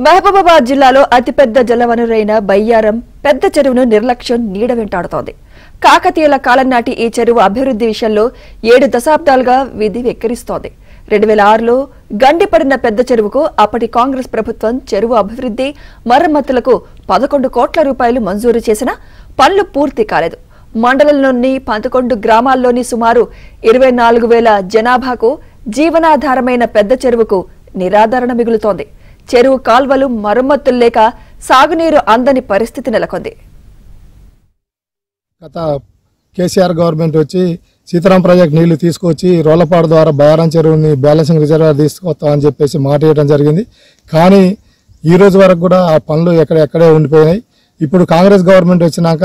మహబూబాబాద్ జిల్లాలో అతిపెద్ద జలవనరైన బయ్యారం పెద్ద చెరువును నిర్లక్ష్యం నీడ వెంటాడుతోంది. కాకతీయుల కాలం నాటి ఈ చెరువు అభివృద్ధి విషయంలో 7 దశాబ్దాలుగా విధి వెక్కిరిస్తోంది. 2006లో గండిపడిన పెద్ద చెరువుకు అప్పటి కాంగ్రెస్ ప్రభుత్వం చెరువు అభివృద్ధి మరమ్మతులకు 11 కోట్ల రూపాయలు మంజూరు చేసినా పనులు పూర్తి కాలేదు. మండలంలోని 11 గ్రామాల్లోని సుమారు 24,000 జనాభాకు జీవనాధారమైన పెద్ద చెరువుకు నిరాదరణ మిగులుతోంది. చెరువు కాల్వలు మరమ్మతులు లేక సాగునీరు అందని పరిస్థితి నెలకొంది. గత కేసీఆర్ గవర్నమెంట్ వచ్చి సీతారాం ప్రాజెక్ట్ నీళ్లు తీసుకొచ్చి రోలపాడు ద్వారా బయారం చెరువుని బ్యాలెన్సింగ్ రిజర్వాయర్ తీసుకొస్తామని చెప్పేసి మాట ఇవ్వడం జరిగింది. కానీ ఈ రోజు వరకు కూడా ఆ పనులు ఎక్కడే ఉండిపోయినాయి. ఇప్పుడు కాంగ్రెస్ గవర్నమెంట్ వచ్చినాక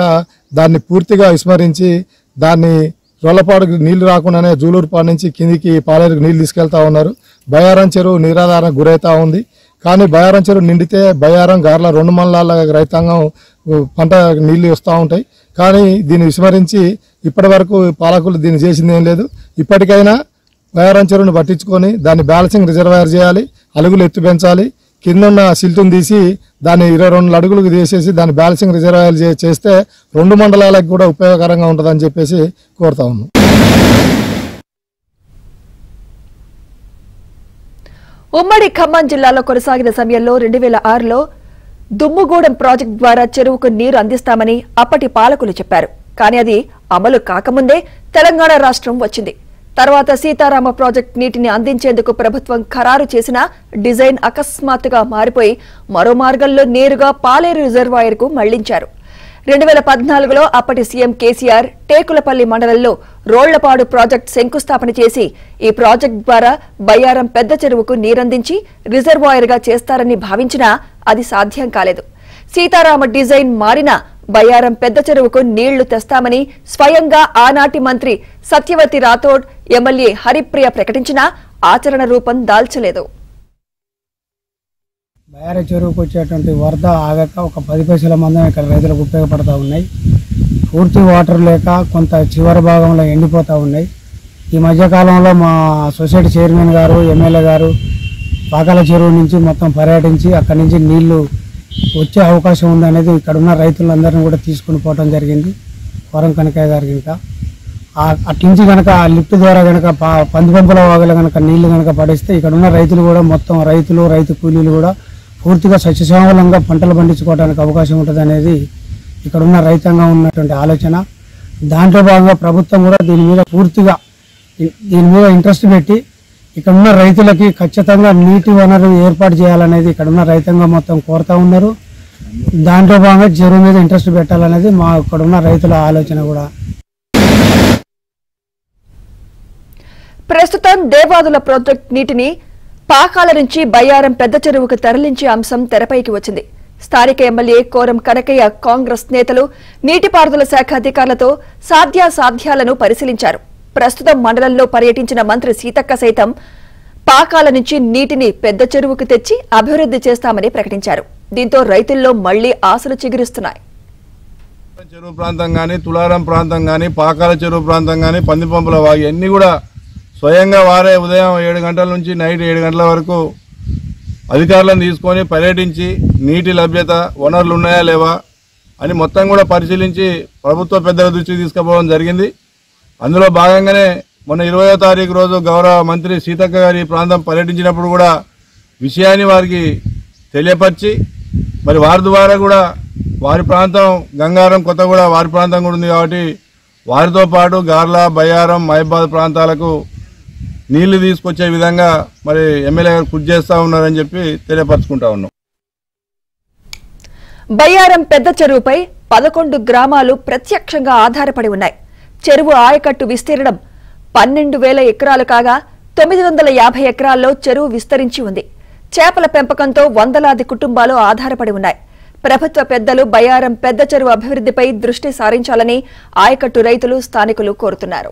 దాన్ని పూర్తిగా విస్మరించి దాన్ని రోలపాడు నీళ్లు రాకుండానే జూలూరుపాడు నుంచి కిందికి పాలేరుకు నీళ్లు తీసుకెళ్తా ఉన్నారు. బయారం చెరువు నిరాధారణకు గురైతా ఉంది. కానీ బయారం చెరువు నిండితే బయారం గార్ల 2 మండలాల రైతాంగం పంట నీళ్లు వస్తూ ఉంటాయి. కానీ దీన్ని విస్మరించి ఇప్పటి వరకు పాలకులు దీన్ని చేసింది ఏం లేదు. ఇప్పటికైనా బయారం చెరువును పట్టించుకొని దాన్ని బ్యాలెన్సింగ్ రిజర్వాయర్ చేయాలి, అలుగులు ఎత్తు పెంచాలి, కిందన్న సిల్టును తీసి దాన్ని 22 అడుగులకు తీసేసి దాన్ని బ్యాలెన్సింగ్ రిజర్వాయర్ చేస్తే 2 మండలాలకు కూడా ఉపయోగకరంగా ఉంటుందని చెప్పేసి కోరుతా ఉన్నాం. ఉమ్మడి ఖమ్మం జిల్లాలో కొనసాగిన సమయంలో 2006లో దుమ్ముగూడెం ప్రాజెక్టు ద్వారా చెరువుకు నీరు అందిస్తామని అప్పటి పాలకులు చెప్పారు. కానీ అది అమలు కాకముందే తెలంగాణ రాష్ట్రం వచ్చింది. తర్వాత సీతారామ ప్రాజెక్టు నీటిని అందించేందుకు ప్రభుత్వం ఖరారు చేసిన డిజైన్ అకస్మాత్తుగా మారిపోయి మరో మార్గంలో నేరుగా పాలేరు రిజర్వాయర్కు మళ్లించారు. 2014లో అప్పటి సీఎం కేసీఆర్ టేకులపల్లి మండలంలో రోళ్లపాడు ప్రాజెక్టు శంకుస్థాపన చేసి ఈ ప్రాజెక్టు ద్వారా బయ్యారం పెద్ద చెరువుకు నీరందించి రిజర్వాయర్గా చేస్తారని భావించినా అది సాధ్యం కాలేదు. సీతారామ డిజైన్ మారినా బయ్యారం పెద్ద చెరువుకు నీళ్లు తెస్తామని స్వయంగా ఆనాటి మంత్రి సత్యవతి రాథోడ్, ఎమ్మెల్యే హరిప్రియ ప్రకటించినా ఆచరణ రూపం దాల్చలేదు. బయారం చెరువుకు వచ్చేటువంటి వరద ఆగక ఒక 10 పైసల మందం ఇక్కడ రైతులకు ఉపయోగపడతా ఉన్నాయి. పూర్తి వాటర్ లేక కొంత చివరి భాగంలో ఎండిపోతూ ఉన్నాయి. ఈ మధ్యకాలంలో మా సొసైటీ చైర్మన్ గారు, ఎమ్మెల్యే గారు పాకాల చెరువు నుంచి మొత్తం పర్యటించి అక్కడి నుంచి నీళ్లు వచ్చే అవకాశం ఉందనేది ఇక్కడ ఉన్న రైతులందరినీ కూడా తీసుకుని పోవడం జరిగింది. వరం కనకయ్య గారికి ఇంకా అట్నుంచి కనుక ఆ లిఫ్ట్ ద్వారా కనుక పందిపంపుల వాగులు కనుక నీళ్లు కనుక పడిస్తే ఇక్కడ ఉన్న రైతులు కూడా మొత్తం రైతు కూలీలు కూడా పూర్తిగా సస్యశ్యామలంగా పంటలు పండించుకోవడానికి అవకాశం ఉంటుంది అనేది ఇక్కడ ఉన్న రైతాంగం ఉన్నటువంటి ఆలోచన. దాంట్లో భాగంగా ప్రభుత్వం కూడా దీని మీద ఇంట్రెస్ట్ పెట్టి ఇక్కడ ఉన్న రైతులకి ఖచ్చితంగా నీటి వనరు ఏర్పాటు చేయాలనేది ఇక్కడ ఉన్న రైతాంగం మొత్తం కోరుతా ఉన్నారు. దాంట్లో భాగంగా చెరువు మీద ఇంట్రెస్ట్ పెట్టాలనేది మా ఇక్కడ ఉన్న రైతుల ఆలోచన కూడా. ప్రస్తుతం దేవాదుల ప్రాజెక్టు నీటిని పాకాల నుంచి బయ్యారం పెద్ద చెరువుకు తరలించే అంశం తెరపైకి వచ్చింది. స్థానిక ఎమ్మెల్యే కోరం కనకయ్య, కాంగ్రెస్ నేతలు నీటిపారుదల శాఖ అధికారులతో సాధ్యాలను పరిశీలించారు. ప్రస్తుతం మండలంలో పర్యటించిన మంత్రి సీతక్క సైతం పాకాల నుంచి నీటిని పెద్ద చెరువుకు తెచ్చి అభివృద్ధి చేస్తామని ప్రకటించారు. దీంతో రైతుల్లో మళ్లీ ఆశలు చిగురిస్తున్నాయి. చెరువు ప్రాంతం కానీ, తులారం ప్రాంతం కానీ, పాకాల చెరువు ప్రాంతం కానీ, పందిపంపుల వాగి అన్నీ కూడా స్వయంగా వారే ఉదయం 7 గంటల నుంచి నైట్ 7 గంటల వరకు అధికారులను తీసుకొని పర్యటించి నీటి లభ్యత, వనరులు ఉన్నాయా లేవా అని మొత్తం కూడా పరిశీలించి ప్రభుత్వ పెద్దల దృష్టికి తీసుకుపోవడం జరిగింది. అందులో భాగంగానే మొన్న 20వ తారీఖు రోజు గౌరవ మంత్రి సీతక్క గారి ప్రాంతం పర్యటించినప్పుడు కూడా విషయాన్ని వారికి తెలియపరిచి మరి వారి ద్వారా కూడా వారి ప్రాంతం గంగారం, కొత్తగూడ వారి ప్రాంతం కూడా ఉంది కాబట్టి వారితో పాటు గార్ల, బయ్యారం, మహబాద్ ప్రాంతాలకు నీళ్లు తీసుకొచ్చే విధంగా మరి ఎమ్మెల్యే గారు కృషి చేస్తూ ఉన్నారని చెప్పి తెలియపరచుకుంటా ఉన్నాం. బయ్యారం పెద్ద చెరువుపై 11 గ్రామాలు ప్రత్యక్షంగా ఆధారపడి ఉన్నాయి. చెరువు ఆయకట్టు విస్తీర్ణం 12,000 ఎకరాలు కాగా 950 ఎకరాల్లో చెరువు విస్తరించి ఉంది. చేపల పెంపకంతో వందలాది కుటుంబాలు ఆధారపడి ఉన్నాయి. ప్రభుత్వ పెద్దలు బయ్యారం పెద్ద చెరువు అభివృద్ధిపై దృష్టి సారించాలని ఆయకట్టు రైతులు, స్థానికులు కోరుతున్నారు.